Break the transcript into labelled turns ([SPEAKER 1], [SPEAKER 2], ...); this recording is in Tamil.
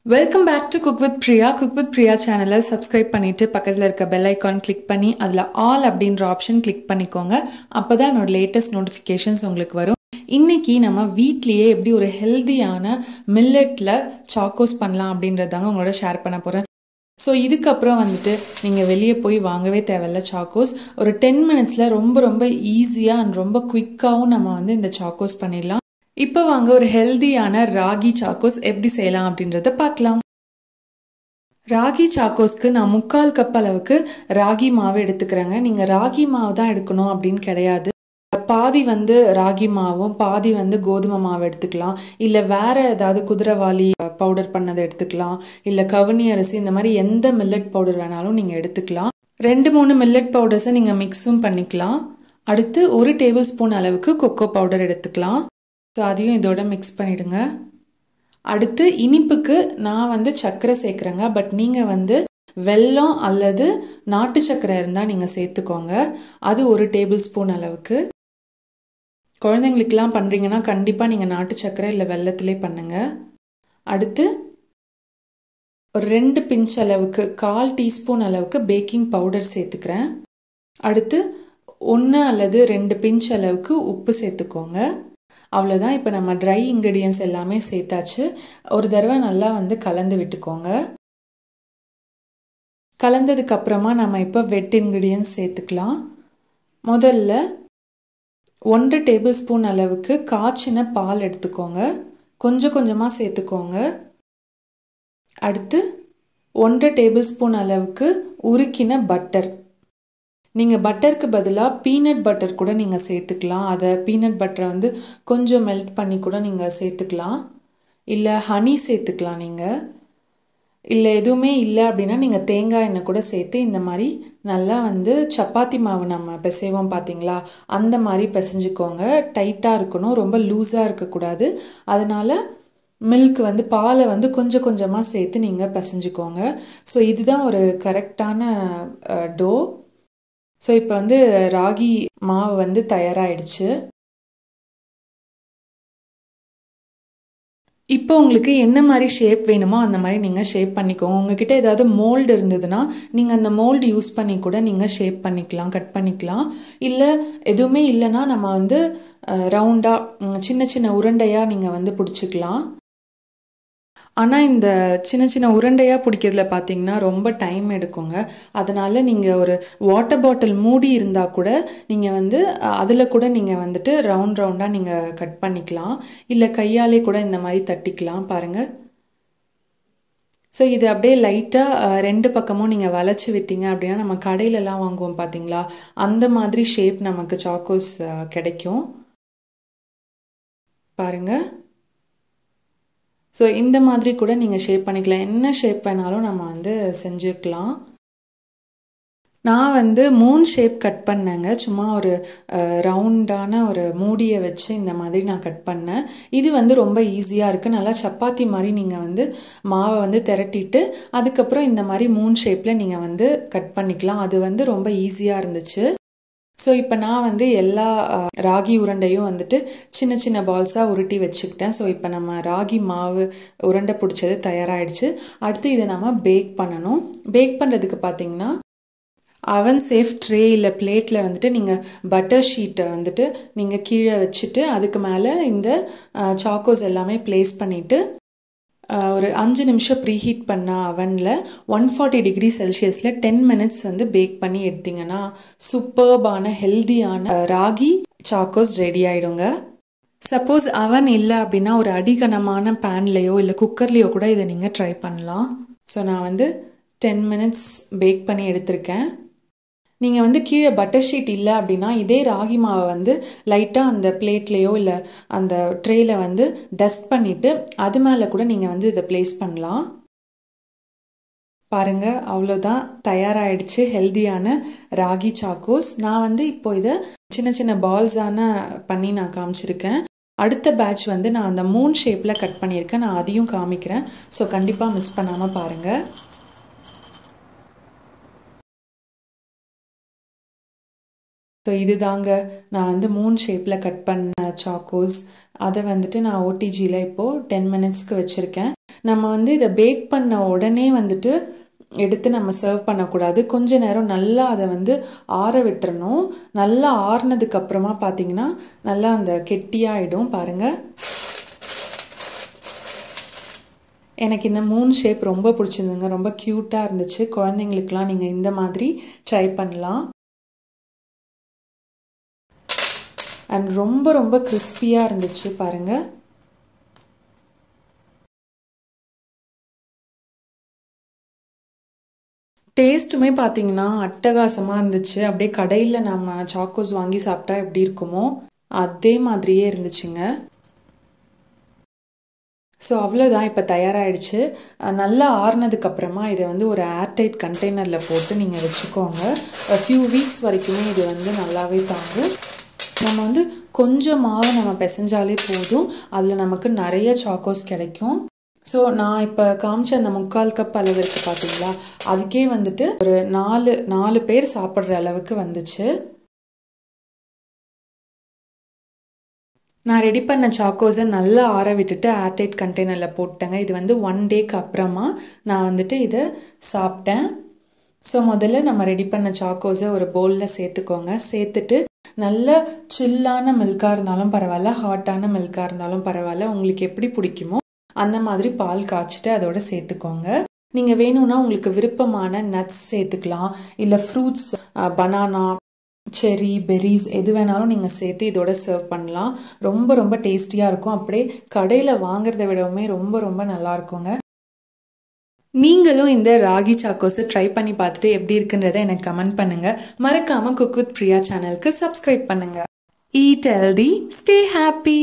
[SPEAKER 1] Welcome back to Cook with Priya. Cook with Priya channel subscribe பண்ணிட்டு பக்கத்துல இருக்க bell icon click பண்ணி அதுல all அப்படிங்கற ஆப்ஷன் click பண்ணிக்கோங்க. அப்பதான் என்னோட லேட்டஸ்ட் நோட்டிஃபிகேஷன்ஸ் உங்களுக்கு வரும். இன்னைக்கு நம்ம வீட்லயே எப்படி ஒரு ஹெல்தியான மில்லட்ல சாக்கோஸ் பண்ணலாம் அப்படின்றதாங்க உங்களோட ஷேர் பண்ண போறேன். ஸோ இதுக்கப்புறம் வந்துட்டு நீங்கள் வெளியே போய் வாங்கவே தேவையில்ல சாக்கோஸ். ஒரு 10 மினிட்ஸில் ரொம்ப ஈஸியாக அண்ட் ரொம்ப குயிக்காகவும் நம்ம வந்து இந்த சாக்கோஸ் பண்ணிடலாம். இப்போ வாங்க ஒரு ஹெல்தியான ராகி சாக்கோஸ் எப்படி செய்யலாம் அப்படின்றத பார்க்கலாம். ராகி சாக்கோஸ்க்கு நான் 3/4 கப் அளவுக்கு ராகி மாவு எடுத்துக்கிறேங்க. நீங்கள் ராகி மாவு தான் எடுக்கணும் அப்படின்னு கிடையாது. பாதி வந்து ராகி மாவும் பாதி வந்து கோதுமை மாவு எடுத்துக்கலாம். இல்லை வேற ஏதாவது குதிரைவாலி பவுடர் பண்ணதை எடுத்துக்கலாம். இல்லை கவுனி அரிசி, இந்த மாதிரி எந்த மில்லட் பவுடர் வேணாலும் நீங்கள் எடுத்துக்கலாம். 2-3 மில்லட் பவுடர்ஸை நீங்கள் மிக்ஸும் பண்ணிக்கலாம். அடுத்து 1 டேபிள் ஸ்பூன் அளவுக்கு கொக்கோ பவுடர் எடுத்துக்கலாம். ஸோ அதையும் இதோட மிக்ஸ் பண்ணிவிடுங்க. அடுத்து இனிப்புக்கு நான் வந்து சர்க்கரை சேர்க்குறேங்க. பட் நீங்கள் வந்து வெல்லம் அல்லது நாட்டு சர்க்கரை இருந்தால் நீங்கள் சேர்த்துக்கோங்க. அது 1 டேபிள் ஸ்பூன் அளவுக்கு. குழந்தைங்களுக்கெல்லாம் பண்ணுறீங்கன்னா கண்டிப்பாக நீங்கள் நாட்டு சர்க்கரை இல்லை வெல்லத்திலே பண்ணுங்கள். அடுத்து ஒரு 2 பிஞ்ச் அளவுக்கு 1/4 டீஸ்பூன் அளவுக்கு பேக்கிங் பவுடர் சேர்த்துக்கிறேன். அடுத்து 1 அல்லது 2 பிஞ்ச் அளவுக்கு உப்பு சேர்த்துக்கோங்க. அவ்வளோதான். இப்போ நம்ம ட்ரை இன்க்ரீடியன்ஸ் எல்லாமே சேர்த்தாச்சு. ஒரு தடவை நல்லா வந்து கலந்து விட்டுக்கோங்க. கலந்ததுக்கு அப்புறமா நம்ம இப்போ வெட் இன்க்ரீடியன்ஸ் சேர்த்துக்கலாம். முதல்ல 1 டேபிள் ஸ்பூன் அளவுக்கு காய்ச்சின பால் எடுத்துக்கோங்க. கொஞ்சமாக சேர்த்துக்கோங்க. அடுத்து 1 டேபிள் ஸ்பூன் அளவுக்கு உருக்கின பட்டர். நீங்கள் பட்டருக்கு பதிலாக பீனட் பட்டர் கூட நீங்கள் சேர்த்துக்கலாம். அதை பீனட் பட்டரை வந்து கொஞ்சம் மெல்ட் பண்ணி கூட நீங்கள் சேர்த்துக்கலாம். இல்லை ஹனி சேர்த்துக்கலாம். நீங்கள் இல்லை எதுவுமே இல்லை அப்படின்னா நீங்கள் தேங்காய் எண்ணெய் கூட சேர்த்து இந்த மாதிரி நல்லா வந்து சப்பாத்தி மாவு நம்ம பிசைவோம் பார்த்தீங்களா, அந்த மாதிரி பிசைஞ்சுக்கோங்க. டைட்டாக இருக்கணும், ரொம்ப லூஸாக இருக்கக்கூடாது. அதனால் மில்க் வந்து பாலை வந்து கொஞ்சமாக சேர்த்து நீங்கள் பிசைஞ்சுக்கோங்க. ஸோ இதுதான் ஒரு கரெக்டான டோ. ஸோ இப்போ வந்து ராகி மாவு வந்து தயாராகிடுச்சு. இப்போ உங்களுக்கு என்ன மாதிரி ஷேப் வேணுமோ அந்த மாதிரி நீங்கள் ஷேப் பண்ணிக்கோங்க. உங்ககிட்ட ஏதாவது மோல்டு இருந்ததுன்னா நீங்கள் அந்த மோல்டு யூஸ் பண்ணி கூட நீங்கள் ஷேப் பண்ணிக்கலாம், கட் பண்ணிக்கலாம். இல்லை எதுவுமே இல்லைன்னா நம்ம வந்து ரவுண்டாக சின்ன உருண்டையாக நீங்கள் வந்து பிடிச்சிக்கலாம். ஆனால் இந்த சின்ன உருண்டையாக பிடிக்கிறதுல பார்த்தீங்கன்னா ரொம்ப டைம் எடுக்குங்க. அதனால் நீங்கள் ஒரு வாட்டர் பாட்டில் மூடி இருந்தால் கூட நீங்கள் வந்து அதில் கூட நீங்கள் வந்துட்டு ரவுண்டாக நீங்கள் கட் பண்ணிக்கலாம். இல்லை கையாலே கூட இந்த மாதிரி தட்டிக்கலாம். பாருங்கள். ஸோ இது அப்படியே லைட்டாக 2 பக்கமும் நீங்கள் வளைச்சி விட்டீங்க அப்படின்னா நம்ம கடையிலலாம் வாங்குவோம் பார்த்தீங்களா, அந்த மாதிரி ஷேப் நமக்கு சாக்கோஸ் கிடைக்கும். பாருங்கள். ஸோ இந்த மாதிரி கூட நீங்கள் ஷேப் பண்ணிக்கலாம். என்ன ஷேப் வேணாலும் நம்ம வந்து செஞ்சுக்கலாம். நான் வந்து 3 ஷேப் கட் பண்ணேங்க. சும்மா ஒரு ரவுண்டான ஒரு மூடியை வச்சு இந்த மாதிரி நான் கட் பண்ணேன். இது வந்து ரொம்ப ஈஸியாக இருக்குது. நல்லா சப்பாத்தி மாதிரி நீங்கள் வந்து மாவை வந்து திரட்டிட்டு அதுக்கப்புறம் இந்த மாதிரி 3 ஷேப்பில் நீங்கள் வந்து கட் பண்ணிக்கலாம். அது வந்து ரொம்ப ஈஸியாக இருந்துச்சு. ஸோ இப்போ நான் வந்து எல்லா ராகி உருண்டையும் வந்துட்டு சின்ன பால்ஸாக உருட்டி வச்சுக்கிட்டேன். ஸோ இப்போ நம்ம ராகி மாவு உருண்டை பிடிச்சது தயாராகிடுச்சு. அடுத்து இதை நம்ம பேக் பண்ணணும். பேக் பண்ணுறதுக்கு பார்த்தீங்கன்னா அவன் சேஃப் ட்ரே இல்லை பிளேட்டில் வந்துட்டு நீங்கள் பட்டர் ஷீட்டை வந்துட்டு நீங்கள் கீழே வச்சுட்டு அதுக்கு மேலே இந்த சாக்கோஸ் எல்லாமே ப்ளேஸ் பண்ணிவிட்டு ஒரு 5 நிமிஷம் ப்ரீஹீட் பண்ண அவனில் 140 டிகிரி செல்சியஸில் 10 மினிட்ஸ் வந்து பேக் பண்ணி எடுத்திங்கன்னா சூப்பர்பான ஹெல்தியான ராகி சாக்கோஸ் ரெடி ஆகிடுங்க. சப்போஸ் அவன் இல்லை அப்படின்னா ஒரு அடிகனமான பேன்லேயோ இல்லை குக்கர்லேயோ கூட இதை நீங்கள் ட்ரை பண்ணலாம். ஸோ நான் வந்து 10 மினிட்ஸ் பேக் பண்ணி எடுத்திருக்கேன். நீங்கள் வந்து கீழே பட்டர் ஷீட் இல்லை அப்படின்னா இதே ராகி மாவை வந்து லைட்டாக அந்த பிளேட்லேயோ இல்லை அந்த ட்ரேயில் வந்து டஸ்ட் பண்ணிவிட்டு அது மேலே கூட நீங்கள் வந்து இதை ப்ளேஸ் பண்ணலாம். பாருங்கள், அவ்வளோதான், தயாராகிடுச்சு ஹெல்தியான ராகி சாக்கோஸ். நான் வந்து இப்போ இதை சின்ன பால்ஸான பண்ணி நான் காமிச்சிருக்கேன். அடுத்த பேட்ச் வந்து நான் அந்த 3 ஷேப்பில் கட் பண்ணியிருக்கேன். நான் அதையும் காமிக்கிறேன். ஸோ கண்டிப்பாக மிஸ் பண்ணாமல் பாருங்கள். ஸோ இது தாங்க நான் வந்து மூன் ஷேப்பில் கட் பண்ண சாக்கோஸ். அதை வந்துட்டு நான் ஓடிஜியில் இப்போது 10 மினிட்ஸ்க்கு வச்சுருக்கேன். நம்ம வந்து இதை பேக் பண்ண உடனே வந்துட்டு எடுத்து நம்ம சர்வ் பண்ணக்கூடாது. கொஞ்ச நேரம் நல்லா அதை வந்து ஆற விட்டுறணும். நல்லா ஆறுனதுக்கு அப்புறமா பார்த்தீங்கன்னா நல்லா அந்த கெட்டியாகிடும். பாருங்கள், எனக்கு இந்த மூன் ஷேப் ரொம்ப பிடிச்சிருந்துங்க. ரொம்ப க்யூட்டாக இருந்துச்சு. குழந்தைங்களுக்குலாம் நீங்கள் இந்த மாதிரி ட்ரை பண்ணலாம். அண்ட் ரொம்ப ரொம்ப கிறிஸ்பியாக இருந்துச்சு பாருங்கள். டேஸ்ட்டுமே பார்த்தீங்கன்னா அட்டகாசமாக இருந்துச்சு. அப்படியே கடையில் நம்ம சாக்கோஸ் வாங்கி சாப்பிட்டா எப்படி இருக்குமோ அதே மாதிரியே இருந்துச்சுங்க. ஸோ அவ்வளோதான், இப்போ தயாராகிடுச்சு. நல்லா ஆறுனதுக்கப்புறமா இதை வந்து ஒரு ஏர்டைட் கண்டெய்னரில் போட்டு நீங்கள் வச்சுக்கோங்க. ஃபியூ வீக்ஸ் வரைக்குமே இது வந்து நல்லாவே தாங்கும். நம்ம வந்து கொஞ்சம் மாவை நம்ம பிசைஞ்சாலே போதும், அதில் நமக்கு நிறைய சாக்கோஸ் கிடைக்கும். ஸோ நான் இப்போ காமிச்ச அந்த 3/4 கப் அளவு இருக்குது பார்த்தீங்களா, அதுக்கே வந்துட்டு ஒரு 4 பேர் சாப்பிட்ற அளவுக்கு வந்துச்சு. நான் ரெடி பண்ண சாக்கோஸை நல்லா ஆற விட்டுட்டு ஏர்டைட் கண்டெய்னரில் போட்டேங்க. இது வந்து 1 டேக்கு அப்புறமா நான் வந்துட்டு இதை சாப்பிட்டேன். ஸோ முதல்ல நம்ம ரெடி பண்ண சாக்கோஸை ஒரு பவுலில் சேர்த்துக்கோங்க. சேர்த்துட்டு நல்ல சில்லான மில்காக இருந்தாலும் பரவாயில்ல, ஹாட்டான மில்காக இருந்தாலும் பரவாயில்ல, உங்களுக்கு எப்படி பிடிக்குமோ அந்த மாதிரி பால் காய்ச்சிட்டு அதோட சேர்த்துக்கோங்க. நீங்கள் வேணும்னா உங்களுக்கு விருப்பமான நட்ஸ் சேர்த்துக்கலாம், இல்லை ஃப்ரூட்ஸ், பனானா, செரி, பெர்ரிஸ் எது வேணாலும் நீங்கள் சேர்த்து இதோட சர்வ் பண்ணலாம். ரொம்ப ரொம்ப டேஸ்டியாக இருக்கும். அப்படியே கடையில் வாங்குறத விடவுமே ரொம்ப ரொம்ப நல்லா இருக்குங்க. நீங்களும் இந்த ராகி சாக்கோஸை ட்ரை பண்ணி பார்த்துட்டு எப்படி இருக்குன்றதை எனக்கு கமெண்ட் பண்ணுங்கள். மறக்காமல் குக் வித் பிரியா சேனலுக்கு சப்ஸ்கிரைப் பண்ணுங்கள். Eat healthy, stay happy.